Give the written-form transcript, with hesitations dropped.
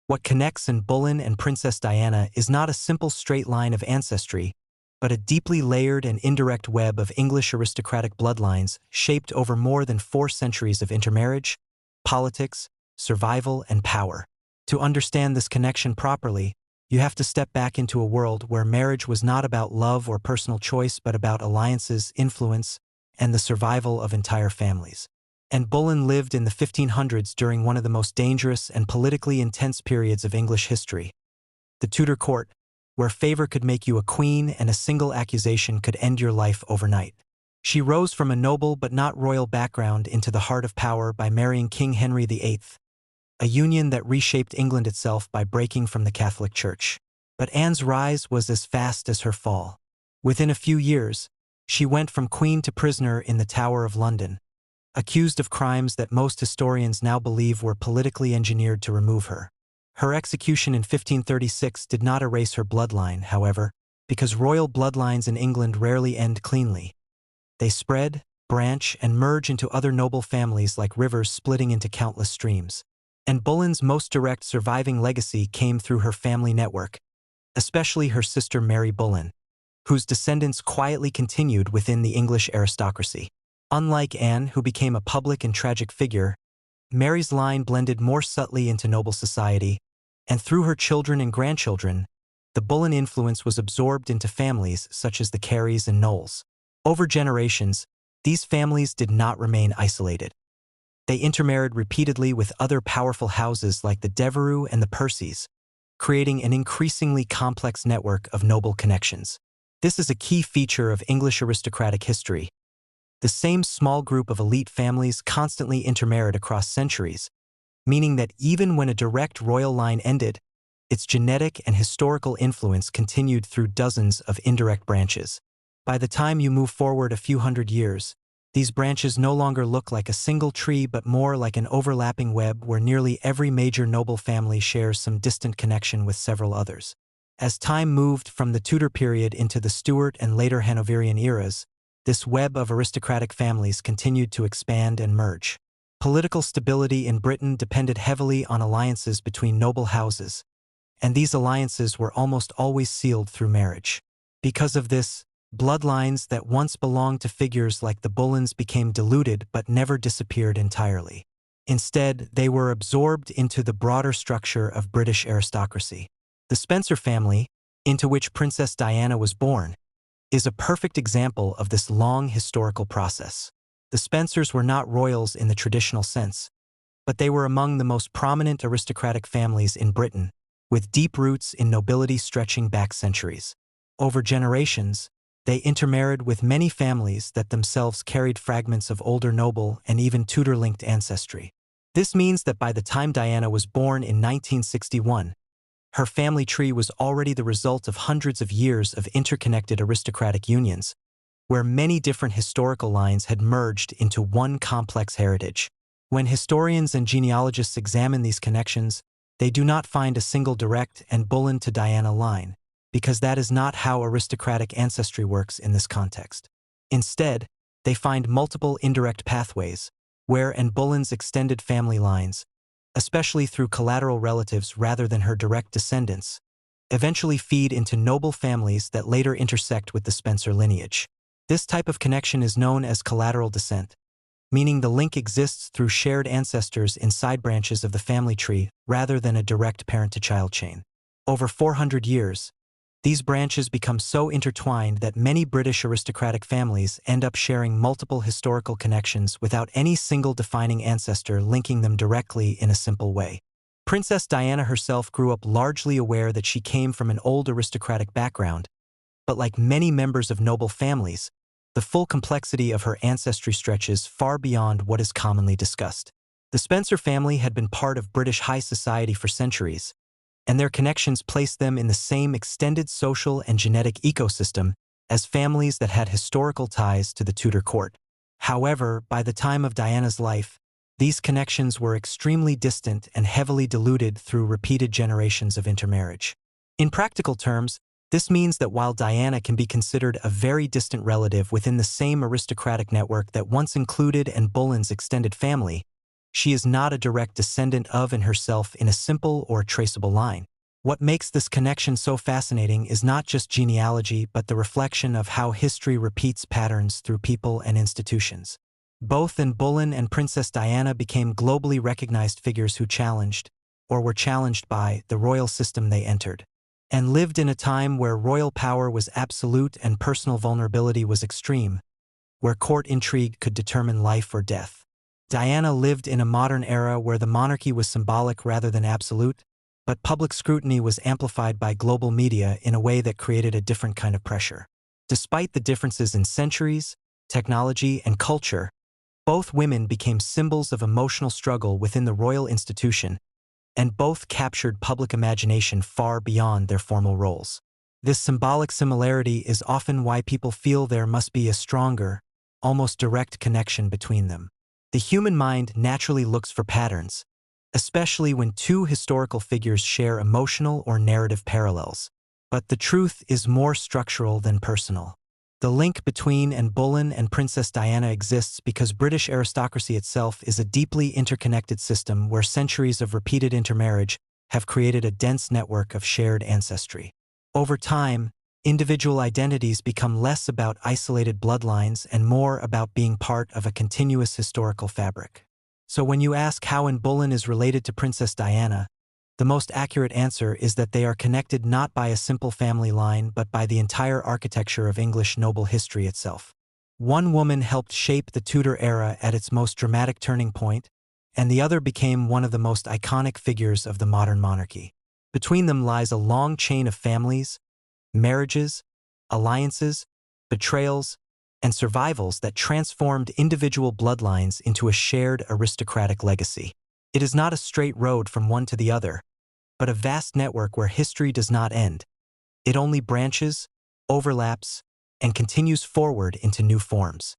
What connects Anne Boleyn and Princess Diana is not a simple straight line of ancestry, but a deeply layered and indirect web of English aristocratic bloodlines shaped over more than 4 centuries of intermarriage, politics, survival, and power. To understand this connection properly, you have to step back into a world where marriage was not about love or personal choice but about alliances, influence, and the survival of entire families. Anne Boleyn lived in the 1500s during one of the most dangerous and politically intense periods of English history. The Tudor court, where favor could make you a queen and a single accusation could end your life overnight. She rose from a noble but not royal background into the heart of power by marrying King Henry VIII, a union that reshaped England itself by breaking from the Catholic Church. But Anne's rise was as fast as her fall. Within a few years, she went from queen to prisoner in the Tower of London, accused of crimes that most historians now believe were politically engineered to remove her. Her execution in 1536 did not erase her bloodline, however, because royal bloodlines in England rarely end cleanly. They spread, branch, and merge into other noble families like rivers splitting into countless streams. Anne Boleyn's most direct surviving legacy came through her family network, especially her sister Mary Boleyn, whose descendants quietly continued within the English aristocracy. Unlike Anne, who became a public and tragic figure, Mary's line blended more subtly into noble society, and through her children and grandchildren, the Boleyn influence was absorbed into families such as the Careys and Knollys. Over generations, these families did not remain isolated. They intermarried repeatedly with other powerful houses like the Devereux and the Percys, creating an increasingly complex network of noble connections. This is a key feature of English aristocratic history. The same small group of elite families constantly intermarried across centuries, meaning that even when a direct royal line ended, its genetic and historical influence continued through dozens of indirect branches. By the time you move forward a few hundred years, these branches no longer look like a single tree but more like an overlapping web where nearly every major noble family shares some distant connection with several others. As time moved from the Tudor period into the Stuart and later Hanoverian eras, this web of aristocratic families continued to expand and merge. Political stability in Britain depended heavily on alliances between noble houses, and these alliances were almost always sealed through marriage. Because of this, bloodlines that once belonged to figures like the Boleyns became diluted but never disappeared entirely. Instead, they were absorbed into the broader structure of British aristocracy. The Spencer family, into which Princess Diana was born, is a perfect example of this long historical process. The Spencers were not royals in the traditional sense, but they were among the most prominent aristocratic families in Britain, with deep roots in nobility stretching back centuries. Over generations, they intermarried with many families that themselves carried fragments of older noble and even Tudor-linked ancestry. This means that by the time Diana was born in 1961, her family tree was already the result of hundreds of years of interconnected aristocratic unions, where many different historical lines had merged into one complex heritage. When historians and genealogists examine these connections, they do not find a single direct Anne Boleyn to Diana line, because that is not how aristocratic ancestry works in this context. Instead, they find multiple indirect pathways, where Anne Boleyn's extended family lines, especially through collateral relatives rather than her direct descendants, eventually feed into noble families that later intersect with the Spencer lineage. This type of connection is known as collateral descent, meaning the link exists through shared ancestors in side branches of the family tree rather than a direct parent-to-child chain. Over 400 years, these branches become so intertwined that many British aristocratic families end up sharing multiple historical connections without any single defining ancestor linking them directly in a simple way. Princess Diana herself grew up largely aware that she came from an old aristocratic background, but like many members of noble families, the full complexity of her ancestry stretches far beyond what is commonly discussed. The Spencer family had been part of British high society for centuries, and their connections placed them in the same extended social and genetic ecosystem as families that had historical ties to the Tudor court. However, by the time of Diana's life, these connections were extremely distant and heavily diluted through repeated generations of intermarriage. In practical terms, this means that while Diana can be considered a very distant relative within the same aristocratic network that once included Anne Boleyn's extended family, she is not a direct descendant of and herself in a simple or traceable line. What makes this connection so fascinating is not just genealogy but the reflection of how history repeats patterns through people and institutions. Both Anne Boleyn and Princess Diana became globally recognized figures who challenged, or were challenged by, the royal system they entered, and lived in a time where royal power was absolute and personal vulnerability was extreme, where court intrigue could determine life or death. Diana lived in a modern era where the monarchy was symbolic rather than absolute, but public scrutiny was amplified by global media in a way that created a different kind of pressure. Despite the differences in centuries, technology, and culture, both women became symbols of emotional struggle within the royal institution, and both captured public imagination far beyond their formal roles. This symbolic similarity is often why people feel there must be a stronger, almost direct connection between them. The human mind naturally looks for patterns, especially when two historical figures share emotional or narrative parallels. But the truth is more structural than personal. The link between Anne Boleyn and Princess Diana exists because British aristocracy itself is a deeply interconnected system where centuries of repeated intermarriage have created a dense network of shared ancestry. Over time, individual identities become less about isolated bloodlines and more about being part of a continuous historical fabric. So when you ask how Anne Boleyn is related to Princess Diana, the most accurate answer is that they are connected not by a simple family line but by the entire architecture of English noble history itself. One woman helped shape the Tudor era at its most dramatic turning point, and the other became one of the most iconic figures of the modern monarchy. Between them lies a long chain of families, marriages, alliances, betrayals, and survivals that transformed individual bloodlines into a shared aristocratic legacy. It is not a straight road from one to the other, but a vast network where history does not end. It only branches, overlaps, and continues forward into new forms.